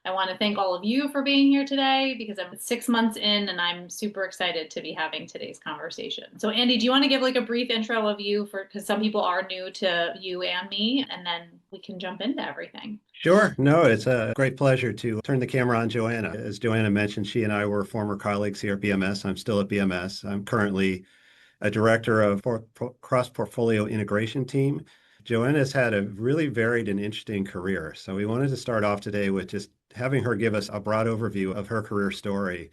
I want to thank all of you for being here today because I'm 6 months in and I'm super excited to be having today's conversation. So, Andy, do you want to give like a brief intro of you for because some people are new to you and me, and then we can jump into everything. Sure. No, it's a great pleasure to turn the camera on Joanna. As Joanna mentioned, she and I were former colleagues here at BMS. I'm still at BMS. I'm currently a director of cross-portfolio integration team. Joanna has had a really varied and interesting career. So we wanted to start off today with just having her give us a broad overview of her career story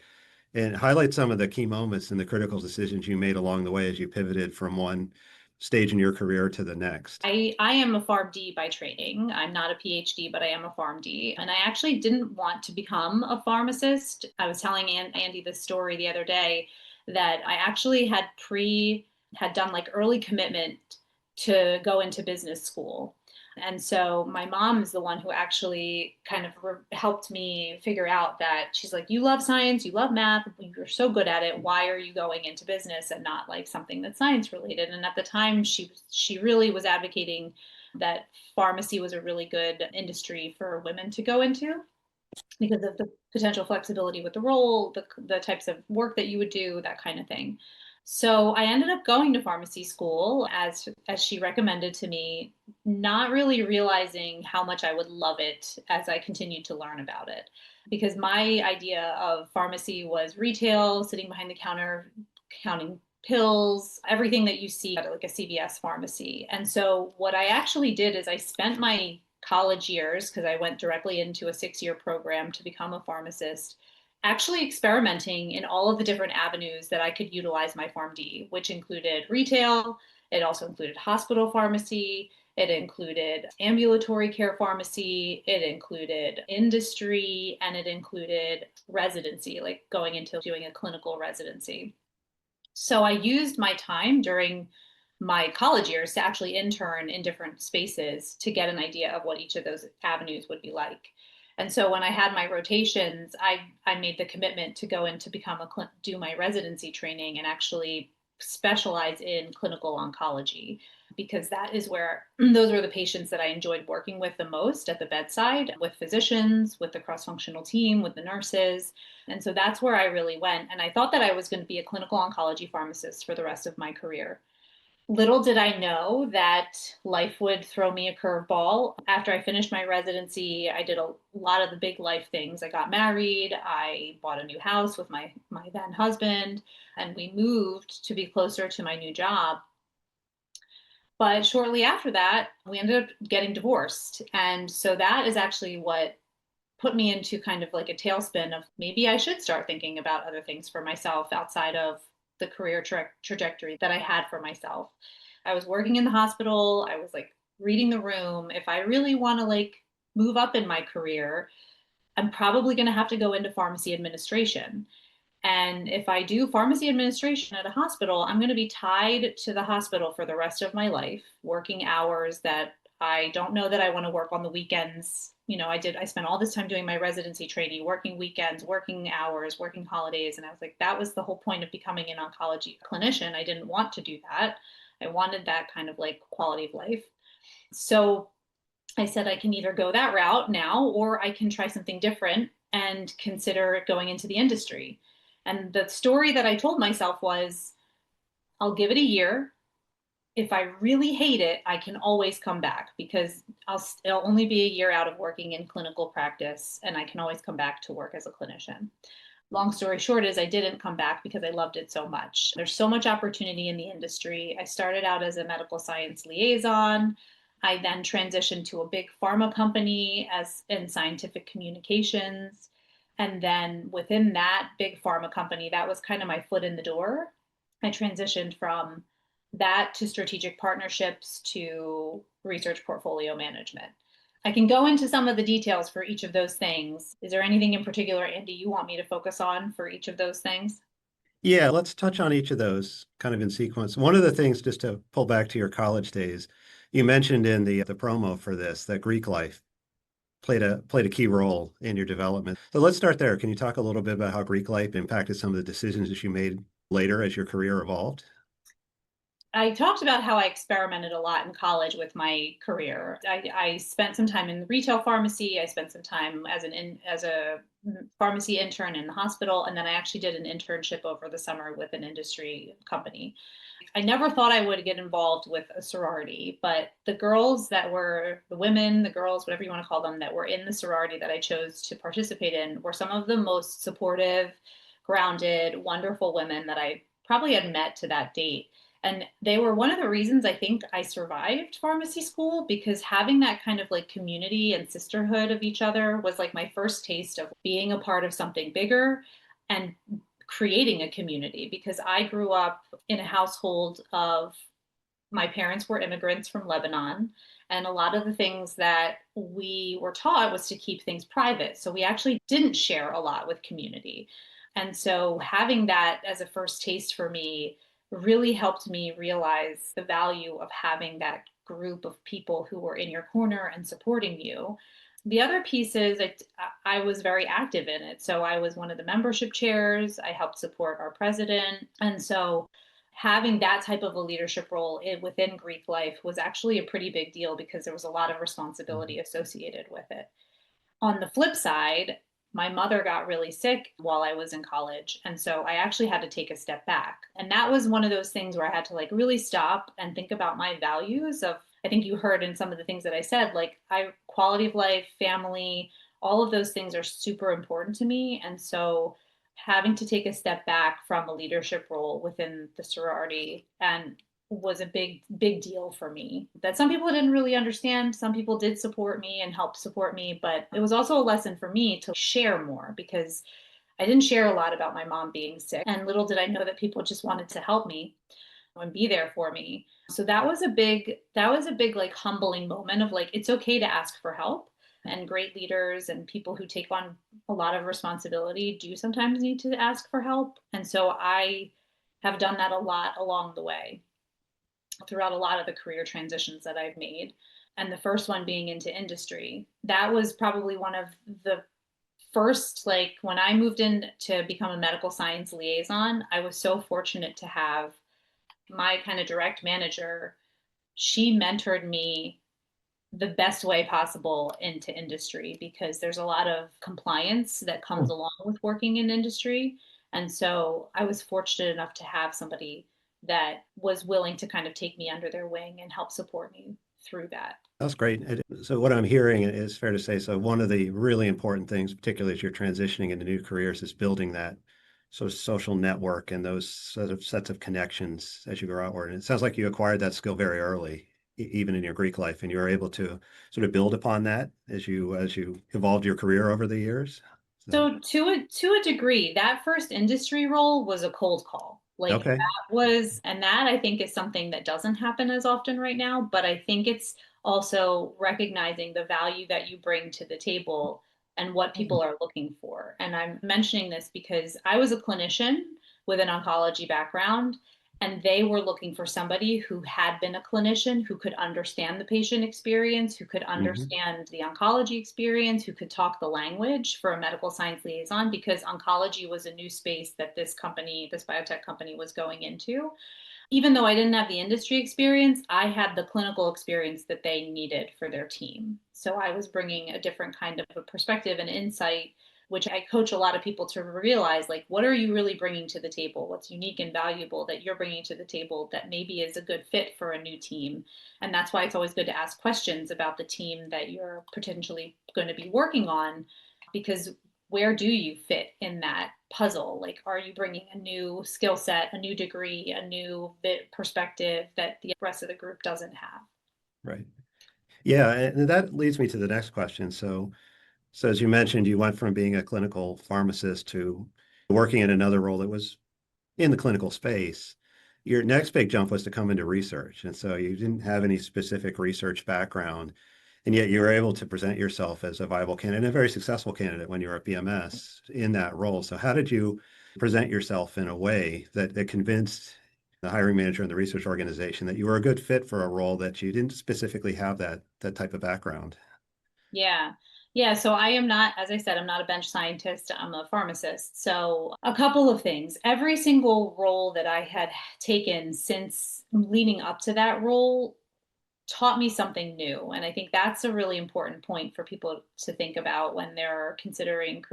and highlight some of the key moments and the critical decisions you made along the way as you pivoted from one stage in your career to the next. I am a PharmD by training. I'm not a PhD, but I am a PharmD. And I actually didn't want to become a pharmacist. I was telling Andy this story the other day that I actually had done like early commitment to go into business school. And so my mom is the one who actually kind of helped me figure out that she's like, you love science, you love math, you're so good at it. Why are you going into business and not like something that's science related? And at the time, she really was advocating that pharmacy was a really good industry for women to go into because of the potential flexibility with the role, the types of work that you would do, that kind of thing. So I ended up going to pharmacy school as she recommended to me, not really realizing how much I would love it as I continued to learn about it. Because my idea of pharmacy was retail, sitting behind the counter, counting pills, everything that you see at like a CVS pharmacy. And so what I actually did is I spent my college years, because I went directly into a 6 year program to become a pharmacist, actually experimenting in all of the different avenues that I could utilize my PharmD, which included retail, it also included hospital pharmacy, it included ambulatory care pharmacy, it included industry, and it included residency, like going into doing a clinical residency. So I used my time during my college years to actually intern in different spaces to get an idea of what each of those avenues would be like. And so when I had my rotations, I made the commitment to go in to become do my residency training and actually specialize in clinical oncology because that is where those were the patients that I enjoyed working with the most at the bedside with physicians, with the cross functional team, with the nurses. And so that's where I really went. And I thought that I was going to be a clinical oncology pharmacist for the rest of my career. Little did I know that life would throw me a curveball. After I finished my residency, I did a lot of the big life things. I got married, I bought a new house with my then husband, and we moved to be closer to my new job. But shortly after that, we ended up getting divorced. And so that is actually what put me into kind of like a tailspin of maybe I should start thinking about other things for myself outside of the career trajectory that I had for myself. I was working in the hospital. I was like reading the room. If I really want to like move up in my career, I'm probably going to have to go into pharmacy administration. And if I do pharmacy administration at a hospital, I'm going to be tied to the hospital for the rest of my life, working hours that I don't know that I want to work on the weekends. I spent all this time doing my residency training, working weekends, working hours, working holidays. And I was like, that was the whole point of becoming an oncology clinician. I didn't want to do that. I wanted that kind of like quality of life. So I said, I can either go that route now, or I can try something different and consider going into the industry. And the story that I told myself was, I'll give it a year. If I really hate it, I can always come back because it'll only be a year out of working in clinical practice and I can always come back to work as a clinician. Long story short is I didn't come back because I loved it so much. There's so much opportunity in the industry. I started out as a medical science liaison. I then transitioned to a big pharma company as in scientific communications. And then within that big pharma company, that was kind of my foot in the door. I transitioned from that to strategic partnerships to research portfolio management. I can go into some of the details for each of those things. Is there anything in particular, Andy, you want me to focus on for each of those things? Yeah, let's touch on each of those kind of in sequence. One of the things, just to pull back to your college days, you mentioned in the promo for this that Greek life played a key role in your development. So let's start there. Can you talk a little bit about how Greek life impacted some of the decisions that you made later as your career evolved? I talked about how I experimented a lot in college with my career. I spent some time in retail pharmacy. I spent some time as a pharmacy intern in the hospital, and then I actually did an internship over the summer with an industry company. I never thought I would get involved with a sorority, but the girls that were the women, the girls, whatever you want to call them, that were in the sorority that I chose to participate in were some of the most supportive, grounded, wonderful women that I probably had met to that date. And they were one of the reasons I think I survived pharmacy school, because having that kind of like community and sisterhood of each other was like my first taste of being a part of something bigger and creating a community, because I grew up in a household of my parents were immigrants from Lebanon. And a lot of the things that we were taught was to keep things private. So we actually didn't share a lot with community. And so having that as a first taste for me really helped me realize the value of having that group of people who were in your corner and supporting you. The other piece is I was very active in it. So I was one of the membership chairs. I helped support our president. And so having that type of a leadership role within Greek life was actually a pretty big deal because there was a lot of responsibility associated with it. On the flip side, my mother got really sick while I was in college. And so I actually had to take a step back. And that was one of those things where I had to like really stop and think about my values of, I think you heard in some of the things that I said, like quality of life, family, all of those things are super important to me. And so having to take a step back from a leadership role within the sorority and was a big deal for me that some people didn't really understand. Some people did support me and help support me, but it was also a lesson for me to share more, because I didn't share a lot about my mom being sick, and little did I know that people just wanted to help me and be there for me. So that was a big like humbling moment of like it's okay to ask for help, and great leaders and people who take on a lot of responsibility do sometimes need to ask for help. And so I have done that a lot along the way throughout a lot of the career transitions that I've made. And the first one being into industry. That was probably one of the first, like when I moved in to become a medical science liaison, I was so fortunate to have my kind of direct manager. She mentored me the best way possible into industry, because there's a lot of compliance that comes along with working in industry. And so I was fortunate enough to have somebody that was willing to kind of take me under their wing and help support me through that. That's great. So what I'm hearing is fair to say. So one of the really important things, particularly as you're transitioning into new careers, is building that sort of social network and those sets of connections as you grow outward. And it sounds like you acquired that skill very early, even in your Greek life, and you were able to sort of build upon that as you evolved your career over the years. So, So to a degree, that first industry role was a cold call. Like okay. that was, and that I think is something that doesn't happen as often right now, but I think it's also recognizing the value that you bring to the table and what people are looking for. And I'm mentioning this because I was a clinician with an oncology background, and they were looking for somebody who had been a clinician, who could understand the patient experience, who could Hmm. understand the oncology experience, who could talk the language for a medical science liaison, because oncology was a new space that this company, this biotech company, was going into. Even though I didn't have the industry experience, I had the clinical experience that they needed for their team. So I was bringing a different kind of a perspective and insight, which I coach a lot of people to realize, like, what are you really bringing to the table? What's unique and valuable that you're bringing to the table that maybe is a good fit for a new team? And that's why it's always good to ask questions about the team that you're potentially going to be working on, because where do you fit in that puzzle? Like, are you bringing a new skill set, a new degree, a new perspective that the rest of the group doesn't have? Right. Yeah, and that leads me to the next question. So as you mentioned, you went from being a clinical pharmacist to working in another role that was in the clinical space. Your next big jump was to come into research. And so you didn't have any specific research background, and yet you were able to present yourself as a viable candidate, and a very successful candidate when you were at BMS in that role. So how did you present yourself in a way that convinced the hiring manager and the research organization that you were a good fit for a role that you didn't specifically have that type of background? Yeah. Yeah, so I am not, as I said, I'm not a bench scientist, I'm a pharmacist. So, a couple of things. Every single role that I had taken since leading up to that role taught me something new. And I think that's a really important point for people to think about when they're considering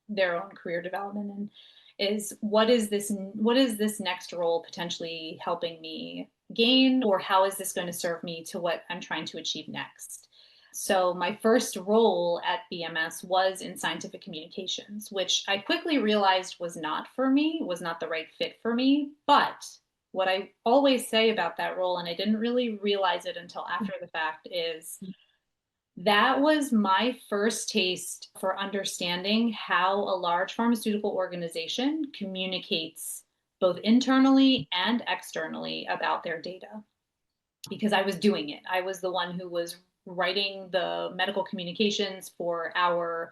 their own career development, and is what is this next role potentially helping me gain, or how is this going to serve me to what I'm trying to achieve next? So my first role at BMS was in scientific communications, which I quickly realized was not for me, was not the right fit for me. But what I always say about that role, and I didn't really realize it until after the fact, is that was my first taste for understanding how a large pharmaceutical organization communicates both internally and externally about their data, because I was doing it. I was the one who was writing the medical communications for our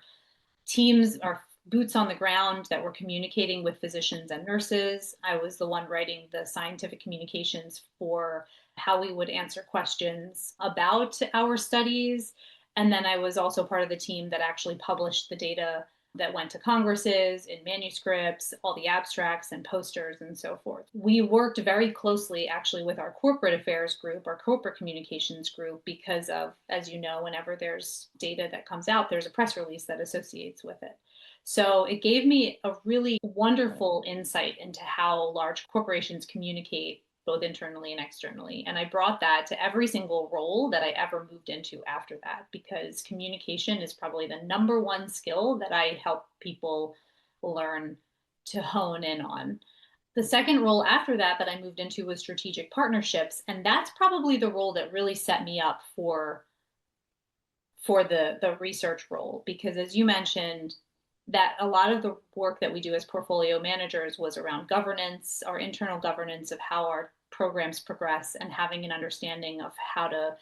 teams, our boots on the ground that were communicating with physicians and nurses. I was the one writing the scientific communications for how we would answer questions about our studies. And then I was also part of the team that actually published the data that went to congresses in manuscripts, all the abstracts and posters and so forth. We worked very closely actually with our corporate affairs group, our corporate communications group, because of, as you know, whenever there's data that comes out, there's a press release that associates with it. So it gave me a really wonderful insight into how large corporations communicate both internally and externally. And I brought that to every single role that I ever moved into after that, because communication is probably the number one skill that I help people learn to hone in on. The second role after that I moved into was strategic partnerships. And that's probably the role that really set me up for the research role, because as you mentioned, that a lot of the work that we do as portfolio managers was around governance, our internal governance of how our programs progress, and having an understanding of how to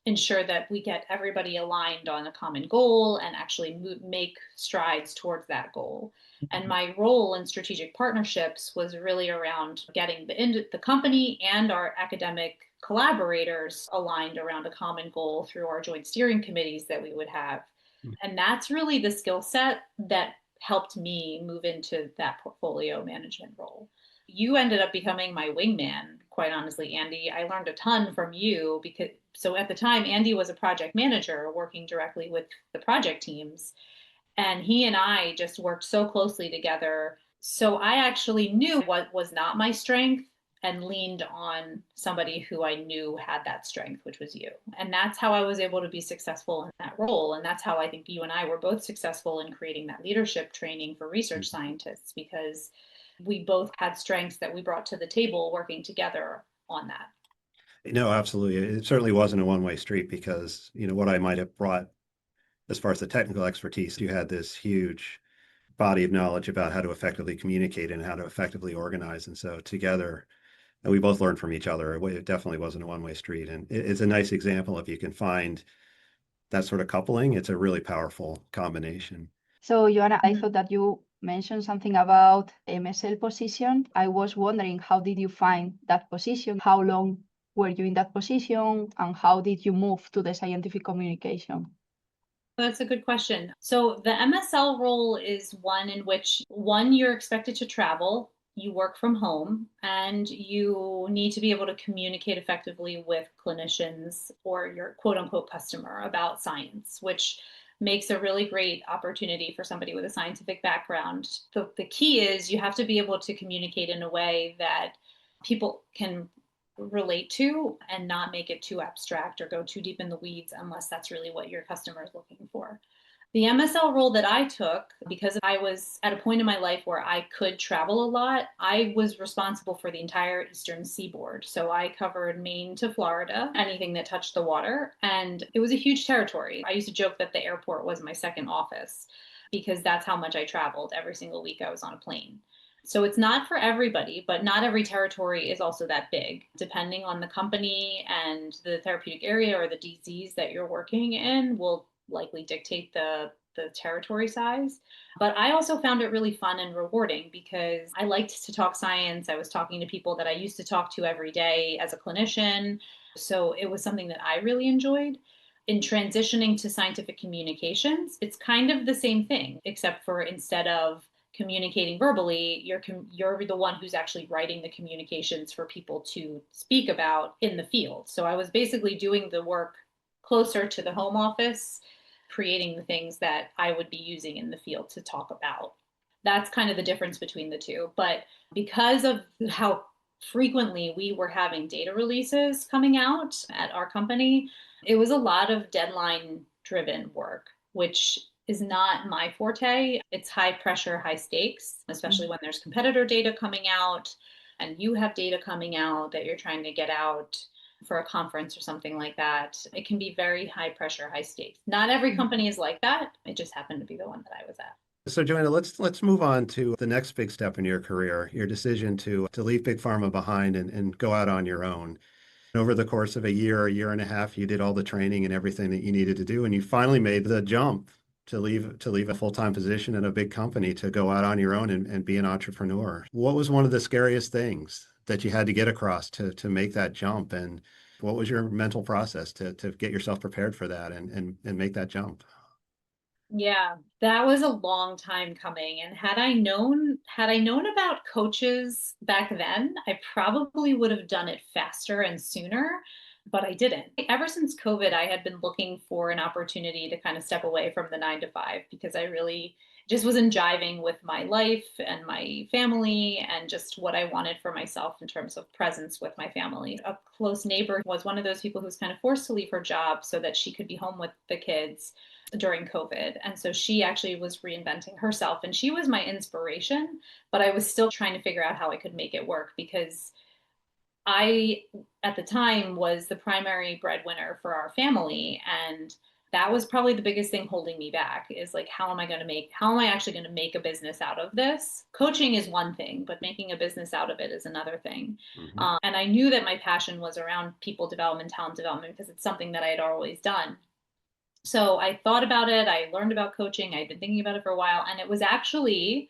ensure that we get everybody aligned on a common goal and actually make strides towards that goal. And my role in strategic partnerships was really around getting the company and our academic collaborators aligned around a common goal through our joint steering committees that we would have. And that's really the skill set that helped me move into that portfolio management role. You ended up becoming my wingman, quite honestly, Andy. I learned a ton from you because, so at the time, Andy was a project manager working directly with the project teams. And he and I just worked so closely together. So I actually knew what was not my strength and leaned on somebody who I knew had that strength, which was you. And that's how I was able to be successful in that role. And that's how I think you and I were both successful in creating that leadership training for research scientists, because we both had strengths that we brought to the table working together on that. No, absolutely. It certainly wasn't a one-way street because, what I might have brought as far as the technical expertise, you had this huge body of knowledge about how to effectively communicate and how to effectively organize. And so together, and we both learned from each other. It definitely wasn't a one-way street. And it's a nice example if you can find that sort of coupling. It's a really powerful combination. So, Joanna, I thought that you mentioned something about MSL position. I was wondering, how did you find that position? How long were you in that position? And how did you move to the scientific communication? That's a good question. So the MSL role is one in which, one, you're expected to travel, you work from home, and you need to be able to communicate effectively with clinicians or your quote unquote customer about science, which makes a really great opportunity for somebody with a scientific background. The key is you have to be able to communicate in a way that people can relate to and not make it too abstract or go too deep in the weeds unless that's really what your customer is looking for. The MSL role that I took, because I was at a point in my life where I could travel a lot, I was responsible for the entire Eastern Seaboard. So I covered Maine to Florida, anything that touched the water. And it was a huge territory. I used to joke that the airport was my second office because that's how much I traveled. Every single week I was on a plane. So it's not for everybody, but not every territory is also that big. Depending on the company and the therapeutic area or the disease that you're working in will likely dictate the territory size. But I also found it really fun and rewarding because I liked to talk science. I was talking to people that I used to talk to every day as a clinician. So it was something that I really enjoyed. in transitioning to scientific communications, it's kind of the same thing, except for instead of communicating verbally, you're the one who's actually writing the communications for people to speak about in the field. So I was basically doing the work closer to the home office, creating the things that I would be using in the field to talk about. That's kind of the difference between the two. But because of how frequently we were having data releases coming out at our company, it was a lot of deadline driven work, which is not my forte. It's high pressure, high stakes, especially when there's competitor data coming out and you have data coming out that you're trying to get out for a conference or something like that. It can be very high pressure, high stakes. Not every company is like that. It just happened to be the one that I was at. So Joanna, let's move on to the next big step in your career, your decision to leave Big Pharma behind and go out on your own. Over the course of a year and a half, you did all the training and everything that you needed to do, and you finally made the jump to leave a full-time position in a big company to go out on your own and be an entrepreneur. What was one of the scariest things that you had to get across to make that jump? And what was your mental process to get yourself prepared for that and make that jump? Yeah, that was a long time coming. And had I known about coaches back then, I probably would have done it faster and sooner, but I didn't. Ever since COVID, I had been looking for an opportunity to kind of step away from the 9 to 5 because I really just wasn't jiving with my life and my family and just what I wanted for myself in terms of presence with my family. A close neighbor was one of those people who was kind of forced to leave her job so that she could be home with the kids during COVID. And so she actually was reinventing herself and she was my inspiration, but I was still trying to figure out how I could make it work because I, at the time, was the primary breadwinner for our family. And that was probably the biggest thing holding me back is like, how am I actually going to make a business out of this? Coaching is one thing, but making a business out of it is another thing. And I knew that my passion was around people development, talent development, because it's something that I had always done. So I thought about it. I learned about coaching. I'd been thinking about it for a while. And it was actually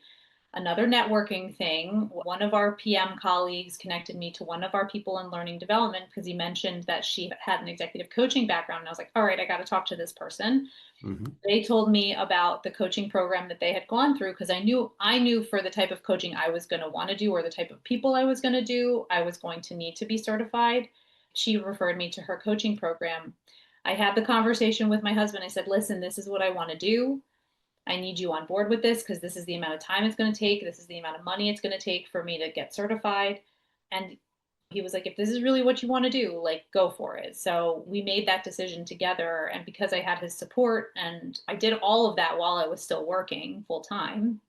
another networking thing. One of our PM colleagues connected me to one of our people in learning development because he mentioned that she had an executive coaching background. And I was like, all right, I got to talk to this person. They told me about the coaching program that they had gone through because I knew for the type of coaching I was going to want to do or the type of people I was going to do, I was going to need to be certified. She referred me to her coaching program. I had the conversation with my husband. I said, listen, this is what I want to do. I need you on board with this because this is the amount of time it's going to take. This is the amount of money it's going to take for me to get certified. And he was like, if this is really what you want to do, like, go for it. So we made that decision together. And because I had his support and I did all of that while I was still working full time.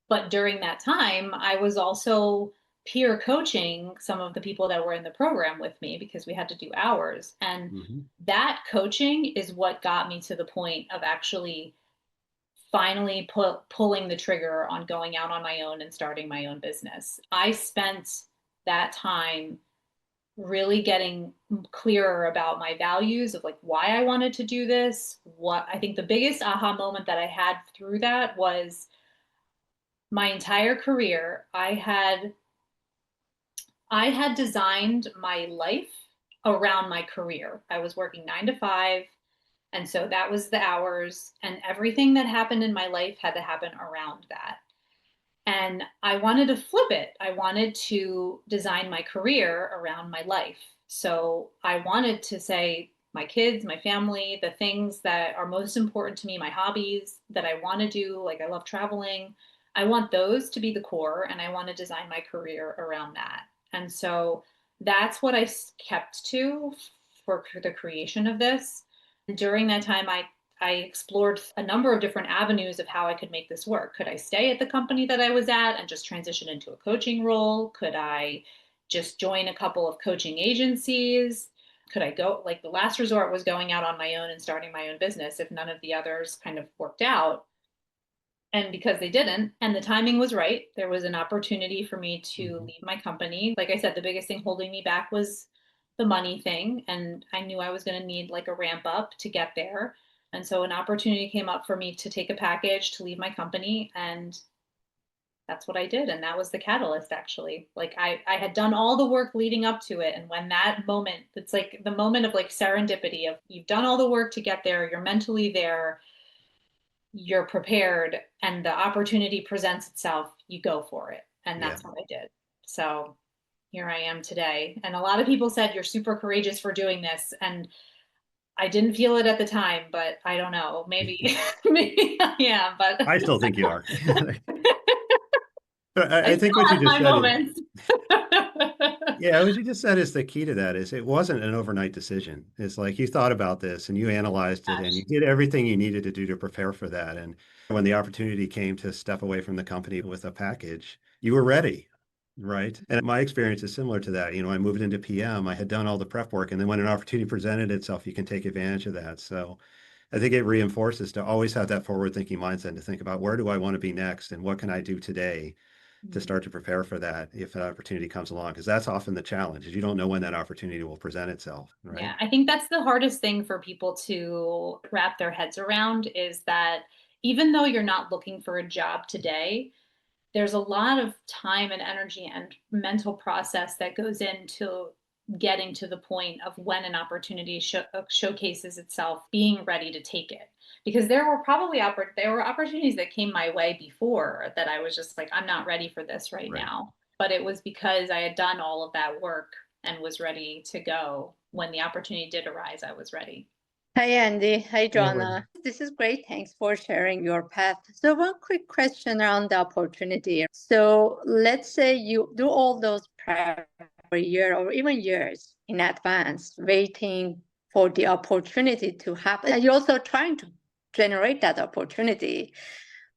But during that time, I was also peer coaching some of the people that were in the program with me because we had to do hours. And that coaching is what got me to the point of actually finally pulling the trigger on going out on my own and starting my own business. I spent that time really getting clearer about my values of like why I wanted to do this. What I think the biggest aha moment that I had through that was my entire career, I had designed my life around my career. I was working 9 to 5. And so that was the hours, and everything that happened in my life had to happen around that. And I wanted to flip it. I wanted to design my career around my life. So I wanted to say, my kids, my family, the things that are most important to me, my hobbies that I want to do, like I love traveling, I want those to be the core, and I want to design my career around that. And so that's what I kept to for the creation of this. During that time, I explored a number of different avenues of how I could make this work. Could I stay at the company that I was at and just transition into a coaching role? Could I just join a couple of coaching agencies? Could I go, like the last resort was going out on my own and starting my own business if none of the others kind of worked out? And because they didn't, and the timing was right, there was an opportunity for me to leave my company. Like I said, the biggest thing holding me back was the money thing. And I knew I was going to need like a ramp up to get there. And so an opportunity came up for me to take a package to leave my company. And that's what I did. And that was the catalyst, actually. Like I had done all the work leading up to it. And when that moment, it's like the moment of like serendipity of you've done all the work to get there, you're mentally there, you're prepared, and the opportunity presents itself, you go for it. And Yeah. that's what I did. So here I am today. And a lot of people said, you're super courageous for doing this. And I didn't feel it at the time, but I don't know. Maybe, maybe I am, but I still think you are. But I I think still what you have just my said is, moments. yeah, what you just said is the key to that is it wasn't an overnight decision. It's like you thought about this and you analyzed it and you Gosh. did everything you needed to do to prepare for that. And when the opportunity came to step away from the company with a package, you were ready, right? And my experience is similar to that. I moved into PM, I had done all the prep work, and then when an opportunity presented itself, you can take advantage of that. So I think it reinforces to always have that forward-thinking mindset to think about where do I want to be next and what can I do today to start to prepare for that if an opportunity comes along, because that's often the challenge is you don't know when that opportunity will present itself, right? Yeah, I think that's the hardest thing for people to wrap their heads around is that even though you're not looking for a job today, there's a lot of time and energy and mental process that goes into getting to the point of when an opportunity showcases itself, being ready to take it. Because there were probably there were opportunities that came my way before that I was just like, I'm not ready for this right Right. now. But it was because I had done all of that work and was ready to go. When the opportunity did arise, I was ready. Hi, Andy. Hi, Hey, Elaine. Joanna. This is great. Thanks for sharing your path. So, one quick question around the opportunity. So, let's say you do all those prep for a year or even years in advance, waiting for the opportunity to happen. And you're also trying to generate that opportunity,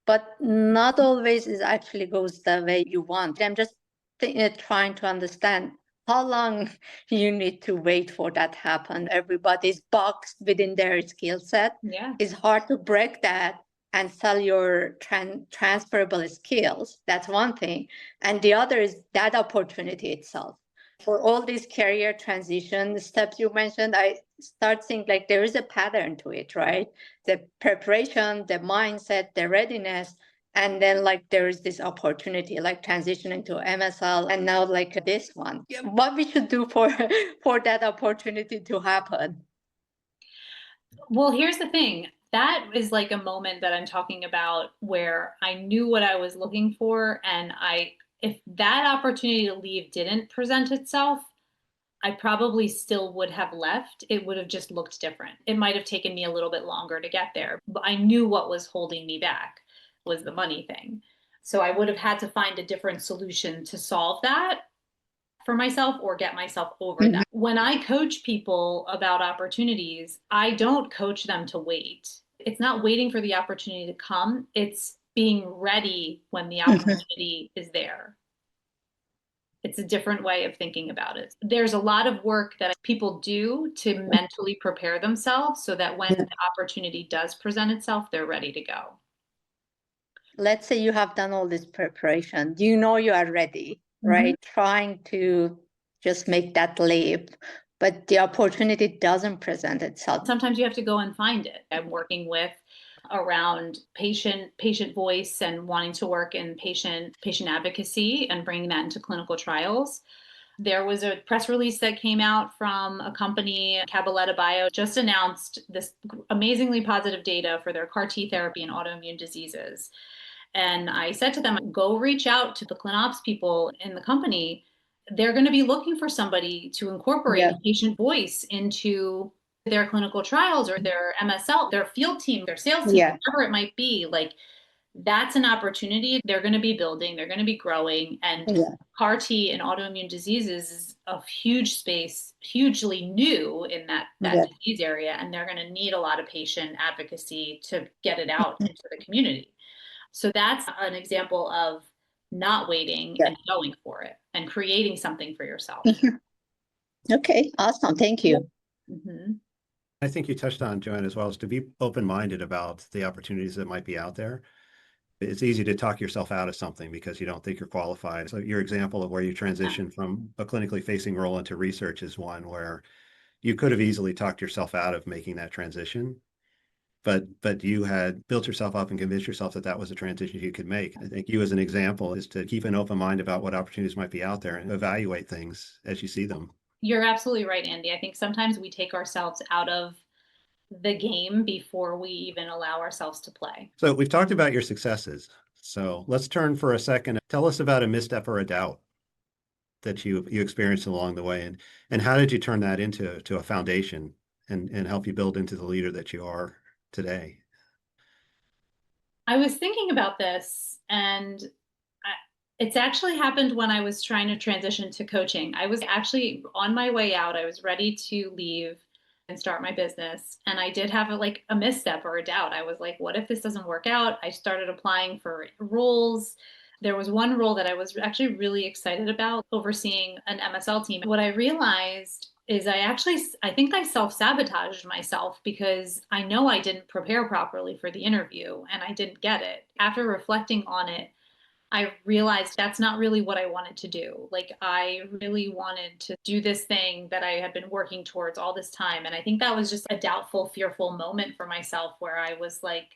but not always it actually goes the way you want. I'm just trying to understand how long you need to wait for that happen. Everybody's boxed within their skill set. Yeah. It's hard to break that and sell your transferable skills. That's one thing. And the other is that opportunity itself. For all these career transition steps you mentioned, I start seeing like there is a pattern to it, right? The preparation, the mindset, the readiness, and then like there is this opportunity like transitioning to MSL and now like this one. What we should do for for that opportunity to happen? Well, here's the thing. That is like a moment that I'm talking about where I knew what I was looking for. And if that opportunity to leave didn't present itself, I probably still would have left. It would have just looked different. It might have taken me a little bit longer to get there, but I knew what was holding me back was the money thing. So I would have had to find a different solution to solve that for myself or get myself over that. When I coach people about opportunities, I don't coach them to wait. It's not waiting for the opportunity to come, it's being ready when the opportunity is there. It's a different way of thinking about it. There's a lot of work that people do to mentally prepare themselves so that when the opportunity does present itself, they're ready to go. Let's say you have done all this preparation, you know you are ready, right? Trying to just make that leap, but the opportunity doesn't present itself. Sometimes you have to go and find it. I'm working with around patient voice and wanting to work in patient advocacy and bringing that into clinical trials. There was a press release that came out from a company, Cabaletta Bio, just announced this amazingly positive data for their CAR T therapy in autoimmune diseases. And I said to them, go reach out to the ClinOps people in the company. They're going to be looking for somebody to incorporate the patient voice into their clinical trials or their MSL, their field team, their sales team, whatever it might be. Like, that's an opportunity they're going to be building, they're going to be growing. And CAR T and autoimmune diseases is a huge space, hugely new in that disease area. And they're going to need a lot of patient advocacy to get it out into the community. So that's an example of not waiting and going for it and creating something for yourself. Okay, awesome. Thank you. I think you touched on, Joanna, as well, is to be open-minded about the opportunities that might be out there. It's easy to talk yourself out of something because you don't think you're qualified. So your example of where you transition from a clinically facing role into research is one where you could have easily talked yourself out of making that transition. but you had built yourself up and convinced yourself that that was a transition you could make. I think you as an example is to keep an open mind about what opportunities might be out there and evaluate things as you see them. You're absolutely right, Andy. I think sometimes we take ourselves out of the game before we even allow ourselves to play. So we've talked about your successes. So let's turn for a second. Tell us about a misstep or a doubt that you experienced along the way, and how did you turn that into a foundation and help you build into the leader that you are today? I was thinking about this, and it's actually happened when I was trying to transition to coaching. I was actually on my way out. I was ready to leave and start my business. And I did have a misstep or a doubt. I was like, what if this doesn't work out? I started applying for roles. There was one role that I was actually really excited about, overseeing an MSL team. What I realized is I think I self-sabotaged myself because I know I didn't prepare properly for the interview and I didn't get it. After reflecting on it, I realized that's not really what I wanted to do. Like, I really wanted to do this thing that I had been working towards all this time. And I think that was just a doubtful, fearful moment for myself where I was like,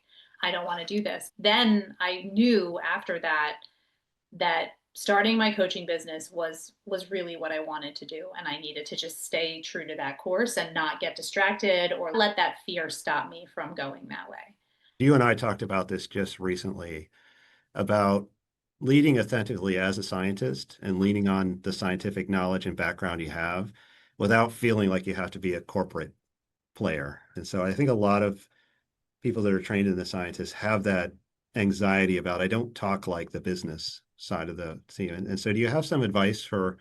I don't want to do this. Then I knew after that that starting my coaching business was really what I wanted to do. And I needed to just stay true to that course and not get distracted or let that fear stop me from going that way. You and I talked about this just recently, about leading authentically as a scientist and leaning on the scientific knowledge and background you have without feeling like you have to be a corporate player. And so I think a lot of people that are trained in the scientists have that anxiety about, I don't talk like the business side of the team. And so do you have some advice for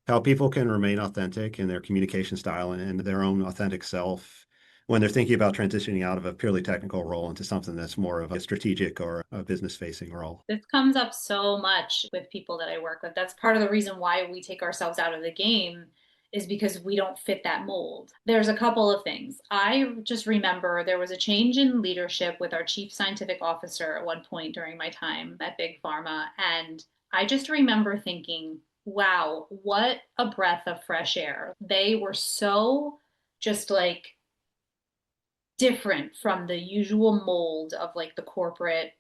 how people can remain authentic in their communication style and their own authentic self when they're thinking about transitioning out of a purely technical role into something that's more of a strategic or a business-facing role? This comes up so much with people that I work with. That's part of the reason why we take ourselves out of the game, is because we don't fit that mold. There's a couple of things. I just remember there was a change in leadership with our chief scientific officer at one point during my time at Big Pharma. And I just remember thinking, wow, what a breath of fresh air. They were so just like different from the usual mold of like the corporate,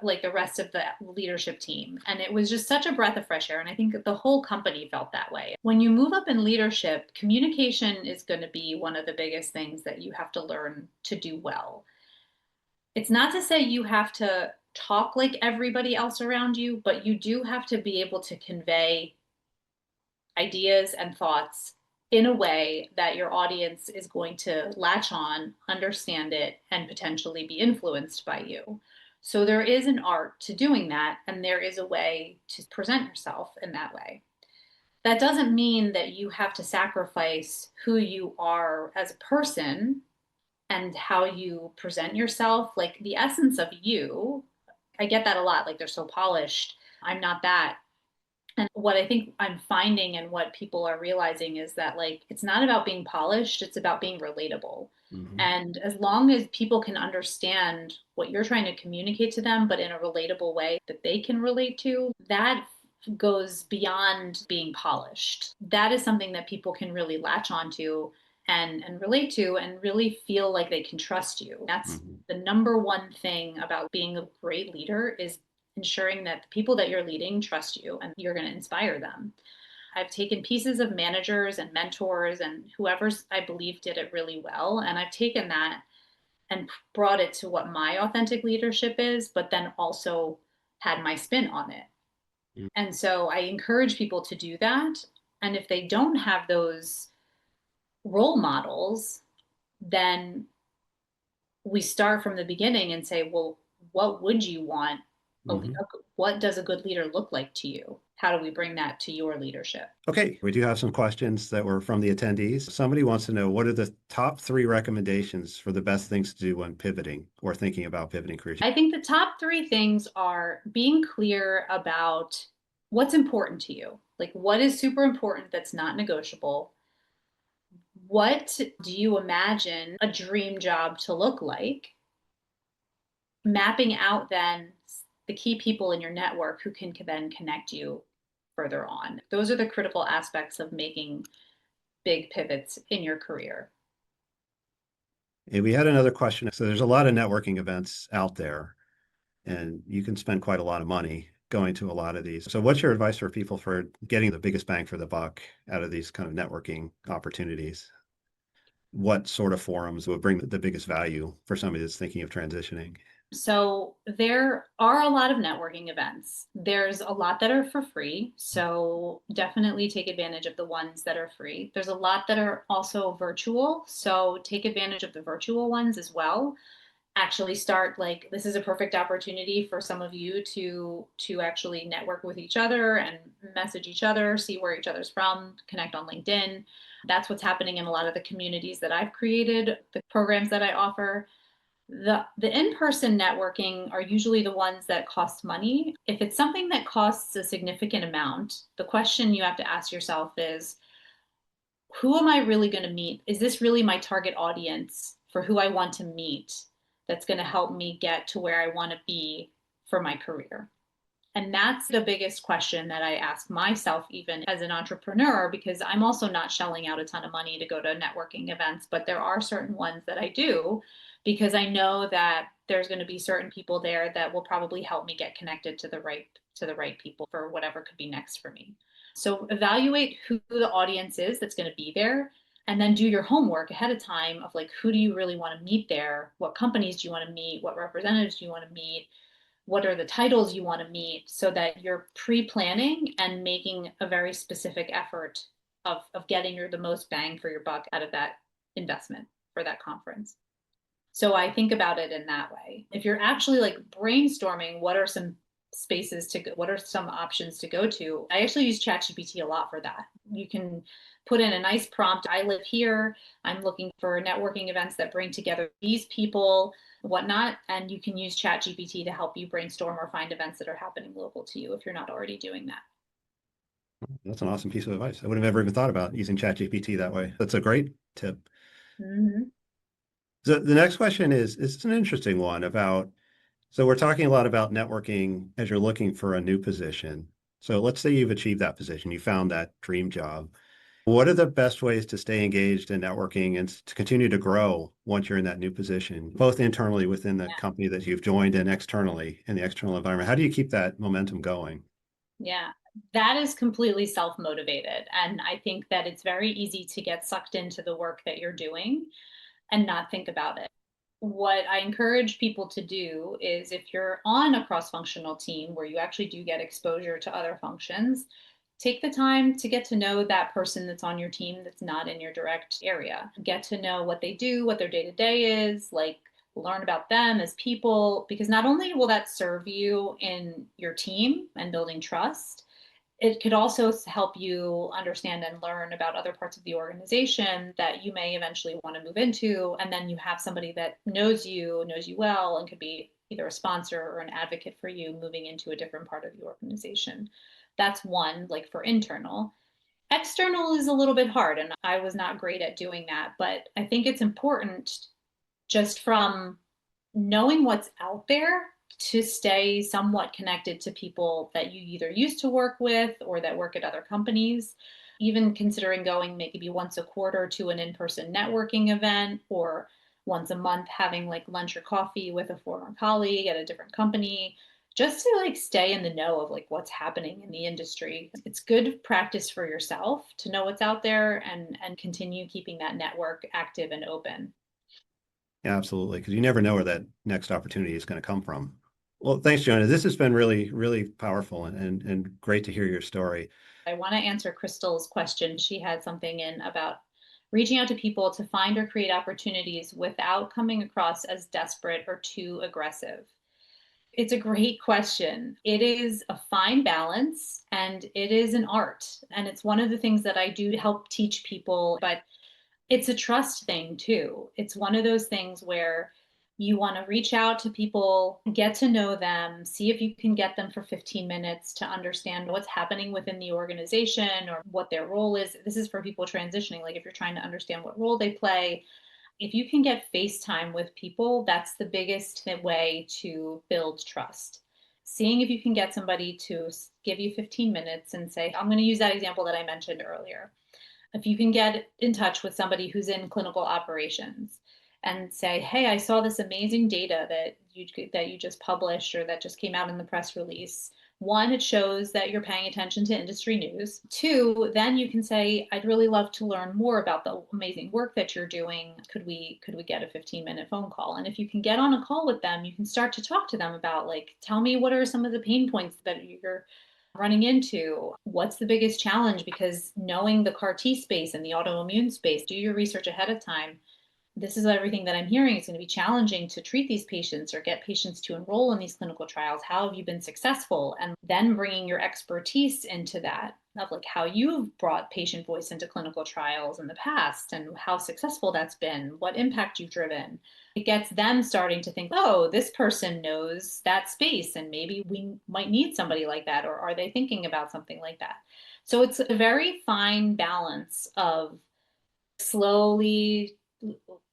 like the rest of the leadership team. And it was just such a breath of fresh air. And I think the whole company felt that way. When you move up in leadership, communication is going to be one of the biggest things that you have to learn to do well. It's not to say you have to talk like everybody else around you, but you do have to be able to convey ideas and thoughts in a way that your audience is going to latch on, understand it, and potentially be influenced by you. So there is an art to doing that, and there is a way to present yourself in that way. That doesn't mean that you have to sacrifice who you are as a person and how you present yourself. Like, the essence of you, I get that a lot. Like, they're so polished. I'm not that. And what I think I'm finding and what people are realizing is that, like, it's not about being polished, it's about being relatable. Mm-hmm. And as long as people can understand what you're trying to communicate to them, but in a relatable way that they can relate to, that goes beyond being polished. That is something that people can really latch onto and relate to and really feel like they can trust you. That's the number one thing about being a great leader, is ensuring that the people that you're leading trust you and you're going to inspire them. I've taken pieces of managers and mentors and whoever's I believe did it really well, and I've taken that and brought it to what my authentic leadership is, but then also had my spin on it. And so I encourage people to do that. And if they don't have those role models, then we start from the beginning and say, well, what would you want? What does a good leader look like to you? How do we bring that to your leadership? Okay, we do have some questions that were from the attendees. Somebody wants to know, what are the top 3 recommendations for the best things to do when pivoting or thinking about pivoting careers? I think the top 3 things are being clear about what's important to you. Like, what is super important that's not negotiable? What do you imagine a dream job to look like? Mapping out then the key people in your network who can then connect you further on. Those are the critical aspects of making big pivots in your career. And we had another question. So there's a lot of networking events out there, and you can spend quite a lot of money going to a lot of these. So what's your advice for people for getting the biggest bang for the buck out of these kind of networking opportunities? What sort of forums would bring the biggest value for somebody that's thinking of transitioning? So there are a lot of networking events. There's a lot that are for free. So definitely take advantage of the ones that are free. There's a lot that are also virtual. So take advantage of the virtual ones as well. Actually start, like, this is a perfect opportunity for some of you to actually network with each other and message each other, see where each other's from, connect on LinkedIn. That's what's happening in a lot of the communities that I've created, the programs that I offer. The in-person networking are usually the ones that cost money. If it's something that costs a significant amount, the question you have to ask yourself is, who am I really going to meet? Is this really my target audience for who I want to meet that's going to help me get to where I want to be for my career? And that's the biggest question that I ask myself, even as an entrepreneur, because I'm also not shelling out a ton of money to go to networking events, but there are certain ones that I do because I know that there's going to be certain people there that will probably help me get connected to the right people for whatever could be next for me. So evaluate who the audience is that's going to be there, and then do your homework ahead of time of, like, who do you really want to meet there? What companies do you want to meet? What representatives do you want to meet? What are the titles you want to meet, so that you're pre-planning and making a very specific effort of getting the most bang for your buck out of that investment for that conference. So I think about it in that way. If you're actually, like, brainstorming, what are some spaces to go, what are some options to go to? I actually use ChatGPT a lot for that. You can put in a nice prompt. I live here. I'm looking for networking events that bring together these people, whatnot. And you can use ChatGPT to help you brainstorm or find events that are happening local to you if you're not already doing that. That's an awesome piece of advice. I would have never even thought about using ChatGPT that way. That's a great tip. Mm-hmm. The next question is an interesting one about, so we're talking a lot about networking as you're looking for a new position. So let's say you've achieved that position, you found that dream job. What are the best ways to stay engaged in networking and to continue to grow once you're in that new position, both internally within the company that you've joined and externally in the external environment? How do you keep that momentum going? Yeah, that is completely self-motivated. And I think that it's very easy to get sucked into the work that you're doing and not think about it. What I encourage people to do is, if you're on a cross-functional team where you actually do get exposure to other functions, take the time to get to know that person that's on your team that's not in your direct area. Get to know what they do, what their day-to-day is, like, learn about them as people, because not only will that serve you in your team and building trust, it could also help you understand and learn about other parts of the organization that you may eventually want to move into. And then you have somebody that knows you well, and could be either a sponsor or an advocate for you moving into a different part of the organization. That's one, like, for internal. External is a little bit hard, and I was not great at doing that, but I think it's important, just from knowing what's out there, to stay somewhat connected to people that you either used to work with or that work at other companies. Even considering going maybe once a quarter to an in-person networking event, or once a month having, like, lunch or coffee with a former colleague at a different company, just to, like, stay in the know of, like, what's happening in the industry. It's good practice for yourself to know what's out there and continue keeping that network active and open. Yeah, absolutely. Because you never know where that next opportunity is going to come from. Well, thanks, Joanna. This has been really, really powerful and great to hear your story. I want to answer Crystal's question. She had something in about reaching out to people to find or create opportunities without coming across as desperate or too aggressive. It's a great question. It is a fine balance, and it is an art. And it's one of the things that I do to help teach people, but it's a trust thing too. It's one of those things where you want to reach out to people, get to know them, see if you can get them for 15 minutes to understand what's happening within the organization or what their role is. This is for people transitioning. Like, if you're trying to understand what role they play, if you can get face time with people, that's the biggest way to build trust. Seeing if you can get somebody to give you 15 minutes and say, I'm going to use that example that I mentioned earlier. If you can get in touch with somebody who's in clinical operations and say, hey, I saw this amazing data that you just published or that just came out in the press release. One, it shows that you're paying attention to industry news. Two, then you can say, I'd really love to learn more about the amazing work that you're doing. Could we get a 15-minute phone call? And if you can get on a call with them, you can start to talk to them about, like, tell me what are some of the pain points that you're running into? What's the biggest challenge? Because knowing the CAR T space and the autoimmune space, do your research ahead of time. This is everything that I'm hearing. It's going to be challenging to treat these patients or get patients to enroll in these clinical trials. How have you been successful? And then bringing your expertise into that, of like how you've brought patient voice into clinical trials in the past and how successful that's been, what impact you've driven. It gets them starting to think, oh, this person knows that space and maybe we might need somebody like that, or are they thinking about something like that? So it's a very fine balance of slowly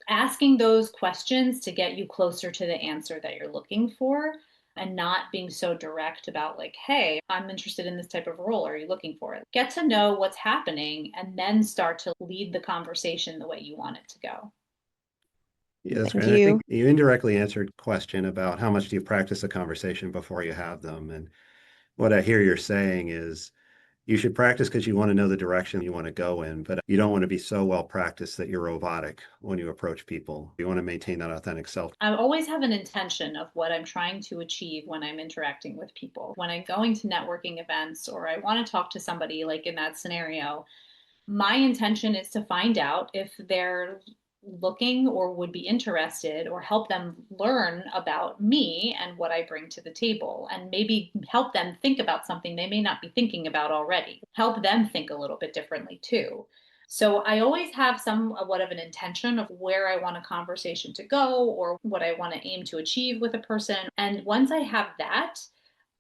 asking those questions to get you closer to the answer that you're looking for, and not being so direct about, like, hey, I'm interested in this type of role. Are you looking for it? Get to know what's happening and then start to lead the conversation the way you want it to go. Yeah, that's Thank great. And I you. think you indirectly answered the question about how much do you practice a conversation before you have them. And what I hear you're saying is you should practice because you want to know the direction you want to go in, but you don't want to be so well practiced that you're robotic when you approach people. You want to maintain that authentic self. I always have an intention of what I'm trying to achieve when I'm interacting with people. When I'm going to networking events or I want to talk to somebody, like in that scenario, my intention is to find out if they're looking or would be interested, or help them learn about me and what I bring to the table, and maybe help them think about something they may not be thinking about already, help them think a little bit differently too. So I always have somewhat of an intention of where I want a conversation to go or what I want to aim to achieve with a person. And once I have that,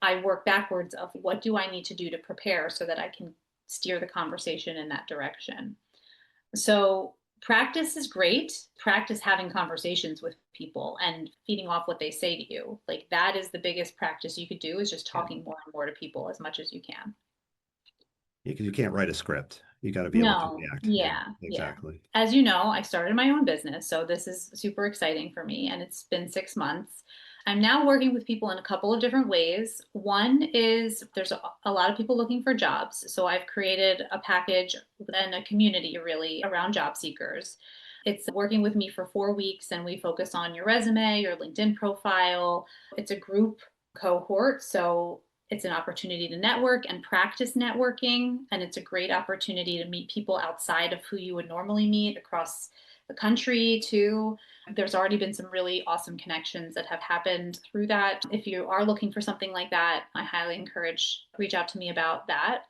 I work backwards of what do I need to do to prepare so that I can steer the conversation in that direction. So practice is great. Practice having conversations with people and feeding off what they say to you. Like, that is the biggest practice you could do, is just Yeah. talking more and more to people as much as you can. Because you can't write a script. You got to be able to No, react. yeah, yeah. Exactly. As you know, I started my own business, so this is super exciting for me, and it's been 6 months. I'm now working with people in a couple of different ways. One is there's a lot of people looking for jobs, so I've created a package and a community really around job seekers. It's working with me for 4 weeks, and we focus on your resume, your LinkedIn profile. It's a group cohort, so it's an opportunity to network and practice networking. And it's a great opportunity to meet people outside of who you would normally meet across the country too. There's already been some really awesome connections that have happened through that. If you are looking for something like that, I highly encourage reach out to me about that.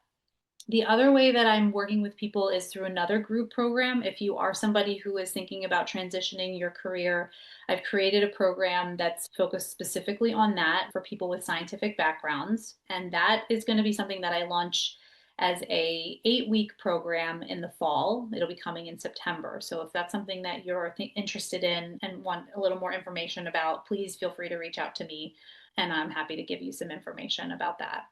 The other way that I'm working with people is through another group program. If you are somebody who is thinking about transitioning your career, I've created a program that's focused specifically on that for people with scientific backgrounds. And that is going to be something that I launch as a 8-week program in the fall. It'll be coming in September. So if that's something that you're interested in and want a little more information about, please feel free to reach out to me, and I'm happy to give you some information about that.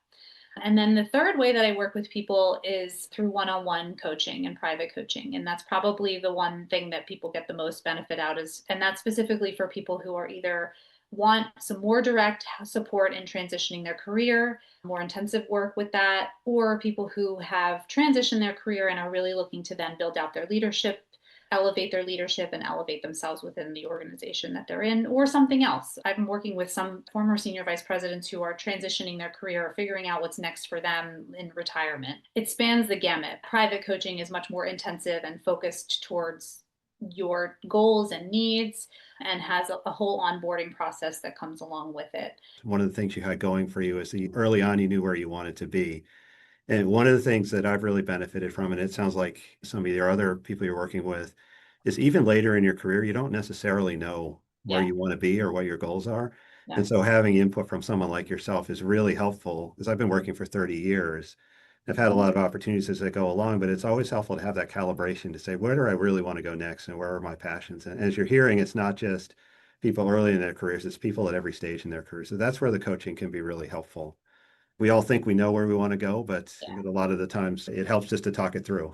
And then the third way that I work with people is through one-on-one coaching and private coaching. And that's probably the one thing that people get the most benefit out is, and that's specifically for people who are either want some more direct support in transitioning their career, more intensive work with that, or people who have transitioned their career and are really looking to then build out their leadership, elevate their leadership and elevate themselves within the organization that they're in, or something else. I've been working with some former senior vice presidents who are transitioning their career or figuring out what's next for them in retirement. It spans the gamut. Private coaching is much more intensive and focused towards your goals and needs, and has a whole onboarding process that comes along with it. One of the things you had going for you is that early on you knew where you wanted to be. And one of the things that I've really benefited from, and it sounds like some of your other people you're working with, is even later in your career, you don't necessarily know where Yeah, you want to be or what your goals are. yeah, And so having input from someone like yourself is really helpful because I've been working for 30 years. I've had a lot of opportunities as I go along, but it's always helpful to have that calibration to say, where do I really want to go next and where are my passions? And as you're hearing, it's not just people early in their careers, it's people at every stage in their career. So that's where the coaching can be really helpful. We all think we know where we want to go, but yeah. a lot of the times it helps just to talk it through.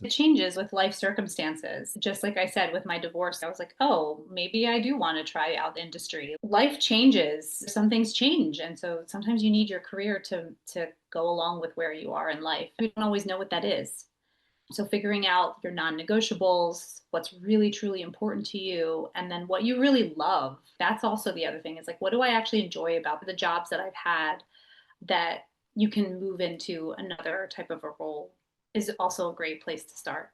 It changes with life circumstances. Just like I said, with my divorce, I was like, oh, maybe I do want to try out the industry. Life changes. Some things change. And so sometimes you need your career to go along with where you are in life. We don't always know what that is. So figuring out your non-negotiables, what's really truly important to you, and then what you really love. That's also the other thing. Is like, what do I actually enjoy about the jobs that I've had that you can move into another type of a role is also a great place to start.